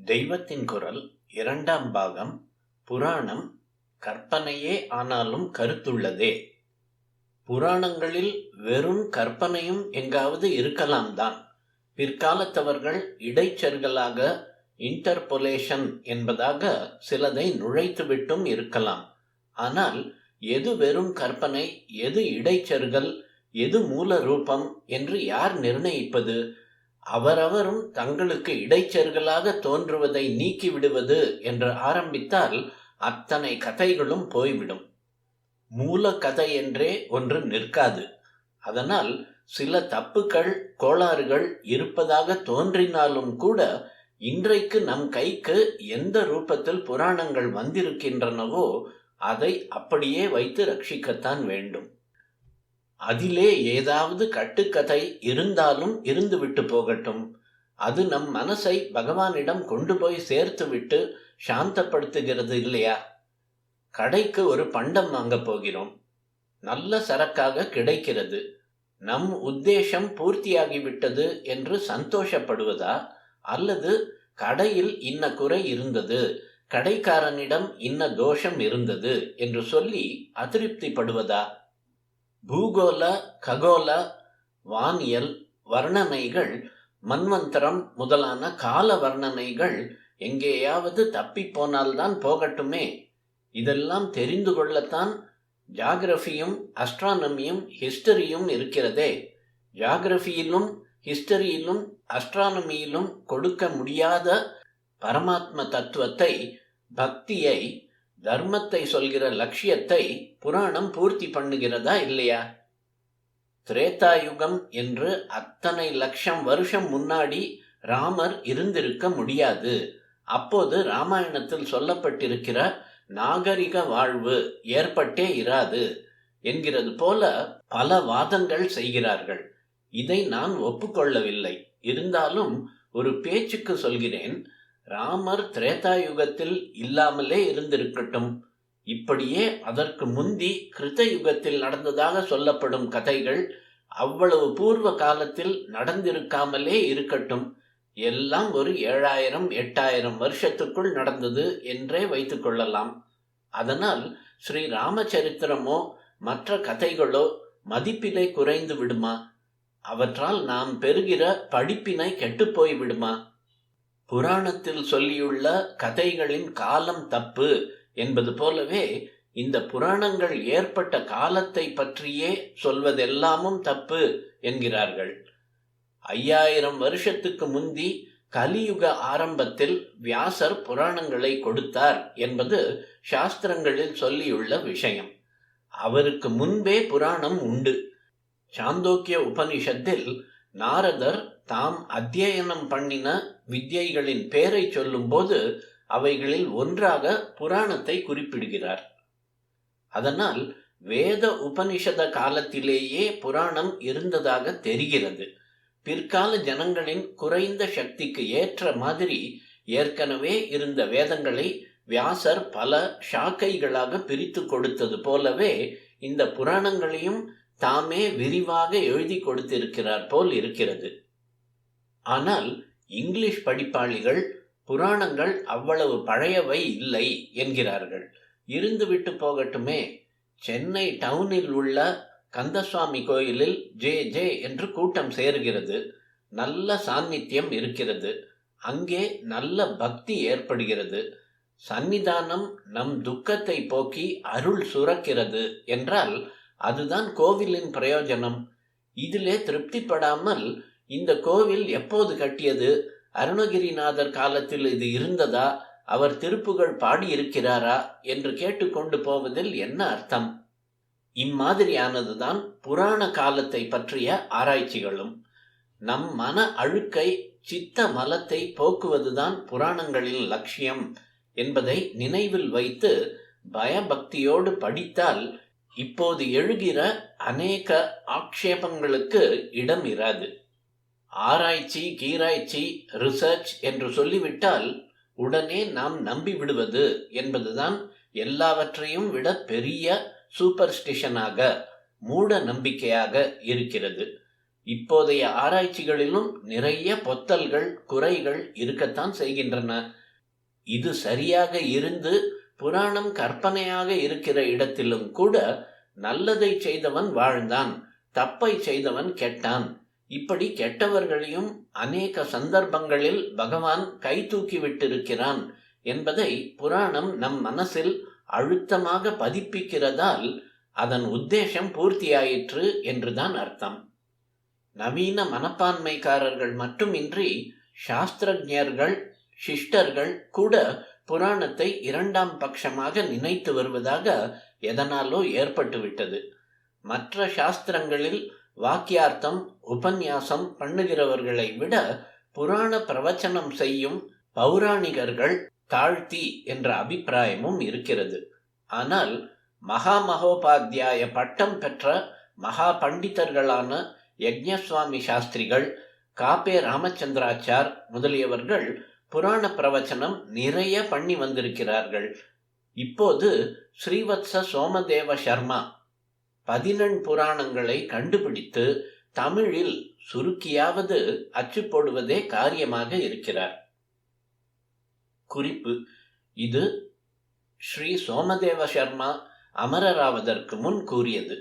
தெய்வத்தின் குரல் இரண்டாம் பாகம். புராணம் கற்பனையே ஆனாலும் கருத்துள்ளதே. புராணங்களில் வெறும் கற்பனையும் எங்காவது இருக்கலாம்தான். பிற்காலத்தவர்கள் இடைச்செருகலாக இன்டர்பொலேஷன் என்பதாக சிலதை நுழைத்துவிட்டும் இருக்கலாம். ஆனால் எது வெறும் கற்பனை, எது இடைச்செருகல், எது மூல ரூபம் என்று யார் நிர்ணயிப்பது? அவரவரும் தங்களுக்கு இடைச்செருகலாக தோன்றுவதை நீக்கிவிடுவது என்று ஆரம்பித்தால் அத்தனை கதைகளும் போய்விடும். மூல கதை என்றே ஒன்று நிற்காது. அதனால் சில தப்புக்கள், கோளாறுகள் இருப்பதாக தோன்றினாலும் கூட இன்றைக்கு நம் கைக்கு எந்த ரூபத்தில் புராணங்கள் வந்திருக்கின்றனவோ அதை அப்படியே வைத்து ரட்சிக்கத்தான் வேண்டும். அதிலே ஏதாவது கட்டுக்கதை இருந்தாலும் இருந்துவிட்டு போகட்டும். அது நம் மனசை பகவானிடம் கொண்டு போய் சேர்த்துவிட்டு சாந்தப்படுத்துகிறது இல்லையா? கடைக்கு ஒரு பண்டம் வாங்க போகிறோம். நல்ல சரக்காக கிடைக்கிறது. நம் உத்தேசம் பூர்த்தியாகிவிட்டது என்று சந்தோஷப்படுவதா, அல்லது கடையில் இன்ன குறை இருந்தது, கடைக்காரனிடம் இன்ன தோஷம் இருந்தது என்று சொல்லி அதிருப்திப்படுவதா? பூகோள, ககோள, வானியல் வர்ணனைகள், மன்வந்தரம் முதலான கால வர்ணனைகள் எங்கேயாவது தப்பி போனால்தான் போகட்டுமே. இதெல்லாம் தெரிந்து கொள்ளத்தான் ஜாகிரபியும் அஸ்ட்ரானமியும் ஹிஸ்டரியும் இருக்கிறதே. ஜாகிரபியிலும் ஹிஸ்டரியிலும் அஸ்ட்ரானமியிலும் கொடுக்க முடியாத பரமாத்ம தத்துவத்தை, பக்தியை, தர்மத்தை சொல்கிற லட்சியத்தை புராணம் பூர்த்தி பண்ணுகிறதா இல்லையா? திரேதாயுகம் என்று அத்தனை லட்சம் வருஷம் முன்னாடி ராமர் இருந்திருக்க முடியாது. அப்போது ராமாயணத்தில் சொல்லப்பட்டிருக்கிற நாகரிக வாழ்வு ஏற்பட்டே இராது என்கிறது போல பல வாதங்கள் செய்கிறார்கள். இதை நான் ஒப்புக்கொள்ளவில்லை. இருந்தாலும் ஒரு பேச்சுக்கு சொல்கிறேன். ராமர் திரேதாயுகத்தில் இல்லாமலே இருந்திருக்கட்டும். இப்படியே அதற்கு முந்தி கிருத யுகத்தில் நடந்ததாக சொல்லப்படும் கதைகள் அவ்வளவு பூர்வ காலத்தில் நடந்திருக்காமலே இருக்கட்டும். எல்லாம் ஒரு 7000-8000 வருஷத்துக்குள் நடந்தது என்றே வைத்துக் கொள்ளலாம். அதனால் ஸ்ரீ ராமச்சரித்திரமோ மற்ற கதைகளோ மதிப்பினை குறைந்து விடுமா? அவற்றால் நாம் பெறுகிற படிப்பினை கெட்டுப்போய் விடுமா? புராணத்தில் சொல்லியுள்ள கதைகளின் காலம் தப்பு என்பது போலவே இந்த புராணங்கள் ஏற்பட்ட காலத்தை பற்றியே சொல்வதெல்லாமும் தப்பு என்கிறார்கள். 5000 வருஷத்துக்கு முந்தி கலியுக ஆரம்பத்தில் வியாசர் புராணங்களை கொடுத்தார் என்பது சாஸ்திரங்களில் சொல்லியுள்ள விஷயம். அவருக்கு முன்பே புராணம் உண்டு. சாந்தோக்கிய உபனிஷத்தில் நாரதர் தாம் அத்தியனம் பண்ணின வித்யைகளின் பேரை சொல்லும்போது அவைகளில் ஒன்றாக புராணத்தை குறிப்பிடுகிறார். அதனால் வேத உபனிஷத காலத்திலேயே புராணம் இருந்ததாக தெரிகிறது. பிற்கால ஜனங்களின் குறைந்த சக்திக்கு ஏற்ற மாதிரி ஏற்கனவே இருந்த வேதங்களை வியாசர் பல ஷாக்கைகளாக பிரித்து கொடுத்தது போலவே இந்த புராணங்களையும் தாமே விரிவாக எழுதி கொடுத்திருக்கிறார் போல் இருக்கிறது. ஆனால் இங்கிலீஷ் படிப்பாளிகள் புராணங்கள் அவ்வளவு பழையவை இல்லை என்கிறார்கள். இருந்துவிட்டு போகட்டுமே. சென்னை டவுனில் உள்ள கந்தசுவாமி கோயிலில் ஜே என்று கூட்டம் சேருகிறது. நல்ல சாநித்தியம் இருக்கிறது. அங்கே நல்ல பக்தி ஏற்படுகிறது. சந்நிதானம் நம் துக்கத்தை போக்கி அருள் சுரக்கிறது என்றால் அதுதான் கோவிலின் பிரயோஜனம். இதிலே திருப்திப்படாமல் இந்த கோவில் எப்போது கட்டியது, அருணகிரிநாதர் காலத்தில் இது இருந்ததா, அவர் திருப்புகழ் பாடியிருக்கிறாரா என்று கேட்டுக்கொண்டு போவதில் என்ன அர்த்தம்? இம்மாதிரியானதுதான் புராண காலத்தை பற்றிய ஆராய்ச்சிகளும். நம் மன அழுக்கை, சித்த மலத்தை போக்குவதுதான் புராணங்களின் லட்சியம் என்பதை நினைவில் வைத்து பயபக்தியோடு படித்தால் இப்போது எழுகிற அநேக ஆக்ஷேபங்களுக்கு இடம் இராது. ஆராய்ச்சி, கீராய்ச்சி, ரிசர்ச் என்று சொல்லிவிட்டால் உடனே நாம் நம்பி விடுவது என்பதுதான் எல்லாவற்றையும் விட பெரிய சூப்பர்ஸ்டிஷனாக, மூட நம்பிக்கையாக இருக்கிறது. இப்போதைய ஆராய்ச்சிகளிலும் நிறைய பொத்தல்கள், குறைகள் இருக்கத்தான் செய்கின்றன. இது சரியாக இருந்து புராணம் கற்பனையாக இருக்கிற இடத்திலும் கூட நல்லதை செய்தவன் வாழ்ந்தான், தப்பை செய்தவன் கெட்டான். இப்படி கெட்டவர்களையும் அநேக சந்தர்ப்பங்களில் பகவான் கை தூக்கி விட்டிருக்கிறான் என்பதை புராணம் நம் மனசில் அழுத்தமாக பதிப்பிக்கிறதால் அதன் உத்தேசம் பூர்த்தியாயிற்று என்றுதான் அர்த்தம். நவீன மனப்பான்மைக்காரர்கள் மட்டுமின்றி சாஸ்திரஜர்கள், சிஷ்டர்கள் கூட புராணத்தை இரண்டாம் பட்சமாக நினைத்து வருவதாக எதனாலோ ஏற்பட்டுவிட்டது. மற்ற சாஸ்திரங்களில் வாக்கியார்த்தம், உபன்யாசம் பண்ணுகிறவர்களை விட புராண பிரவச்சனம் செய்யும் பௌராணிகர்கள் தாழ்த்தி என்ற அபிப்பிராயமும் இருக்கிறது. ஆனால் மகாமகோபாத்தியாய பட்டம் பெற்ற மகா பண்டிதர்களான யக்ஞசுவாமி சாஸ்திரிகள், காப்பே ராமச்சந்திராச்சார் முதலியவர்கள் புராண பிரவச்சனம் நிறைய பண்ணி வந்திருக்கிறார்கள். இப்போது ஸ்ரீவத்ச சோமதேவ சர்மா 14 புராணங்களை கண்டுபிடித்து தமிழில் சுருக்கியாவது அச்சு போடுவதே காரியமாக இருக்கிறார். குறிப்பு: இது ஸ்ரீ சோமதேவ சர்மா அமரராவதற்கு முன் கூறியது.